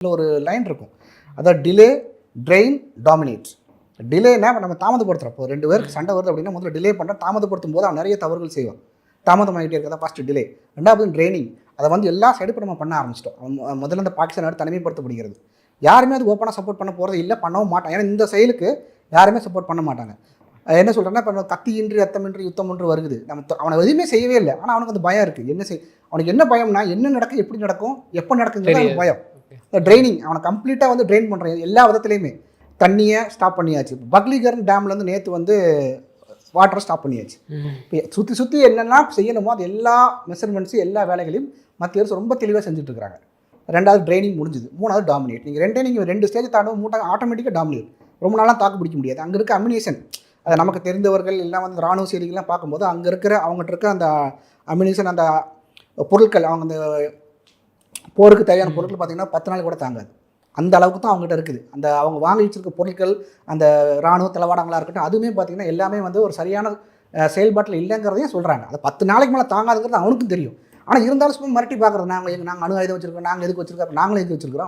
இதில் ஒரு லைன் இருக்கும். அதாவது டிலே, ட்ரெயின், டாமினேட். டிலேனா நம்ம தாமதப்படுத்துகிறோம். இப்போ 2 பேருக்கு சண்டை வருது அப்படின்னா முதல்ல டிலே பண்ணுறோம். தாமதப்படுத்தும் போது அவன் நிறைய தவறுகள் செய்வான். தாமதமாகிட்டே இருக்கிறதா ஃபஸ்ட்டு டிலே. 2வது ட்ரெயினிங். அதை வந்து எல்லா சைடு இப்போ நம்ம பண்ண ஆரம்பிச்சிட்டோம். முதல்ல இந்த பாகிஸ்தான் நாடு தனிமைப்படுத்தப்படுகிறது. யாருமே அது ஓப்பனாக சப்போர்ட் பண்ண போகிறது இல்லை, பண்ணவும் மாட்டாங்க. ஏன்னா இந்த செயலுக்கு யாருமே சப்போர்ட் பண்ண மாட்டாங்க. என்ன சொல்கிறேன்னா, இப்போ கத்தியின்றி ரத்தமின்றி யுத்தம் ஒன்று வருகுது. அவனை எதுவுமே செய்யவே இல்லை, ஆனால் அவனுக்கு அந்த பயம் இருக்குது. அவனுக்கு என்ன பயம்னா, என்ன நடக்கும், எப்படி நடக்கும், எப்போ நடக்குங்கிறது அவனுக்கு பயம். ட்ரைனிங் அவனை கம்ப்ளீட்டாக வந்து ட்ரெயின் பண்ணுறேன் எல்லா விதத்துலையுமே. தண்ணியை ஸ்டாப் பண்ணியாச்சு. பக்லிகரன் டேம்லேருந்து நேற்று வந்து வாட்டரை ஸ்டாப் பண்ணியாச்சு. இப்போ சுற்றி என்னெல்லாம் செய்யணுமோ அது எல்லா மெஷர்மெண்ட்ஸும் எல்லா வேலைகளையும் மத்திய அரசு ரொம்ப தெளிவாக செஞ்சுட்டு இருக்காங்க. 2வது ட்ரைனிங் முடிஞ்சுது. 3வது டாமினேட். நீங்கள் 2 ஸ்டேஜ் தாண்டும் மூட்டை ஆட்டோமேட்டிக்காக டாமினேட். ரொம்ப நாளாக தாக்கு பிடிக்க முடியாது. அங்கே இருக்க அம்யூனிஷன், அதை நமக்கு தெரிந்தவர்கள் எல்லாம் வந்து இராணுவ செய்திகள்லாம் பார்க்கும்போது அங்கே இருக்கிற அவங்ககிட்ட இருக்க அந்த அம்யூனிஷன், அந்த பொருட்கள், அவங்க அந்த போருக்கு தேவையான பொருட்கள் பார்த்திங்கன்னா 10 நாள் கூட தாங்காது. அந்த அளவுக்கு தான் அவங்ககிட்ட இருக்குது. அந்த அவங்க வாங்கி வச்சிருக்க பொருட்கள், அந்த இராணுவ தளவாடங்களாக இருக்கட்டும், அதுவுமே பார்த்திங்கன்னா எல்லாமே வந்து ஒரு சரியான செயல்பாட்டில் இல்லைங்கிறதையும் சொல்கிறாங்க. அது 10 நாளைக்கு மேலே தாங்காதுங்கிறது அவனுக்கும் தெரியும். ஆனால் இருந்தாலும் சும்மா மிரட்டி பார்க்குறது, நாங்கள் அணு ஆயுதம் வச்சுருக்கோம், நாங்கள் எதுக்கு வச்சுருக்கோம், நாங்களும் எதுக்கு வச்சுருக்கிறோம்.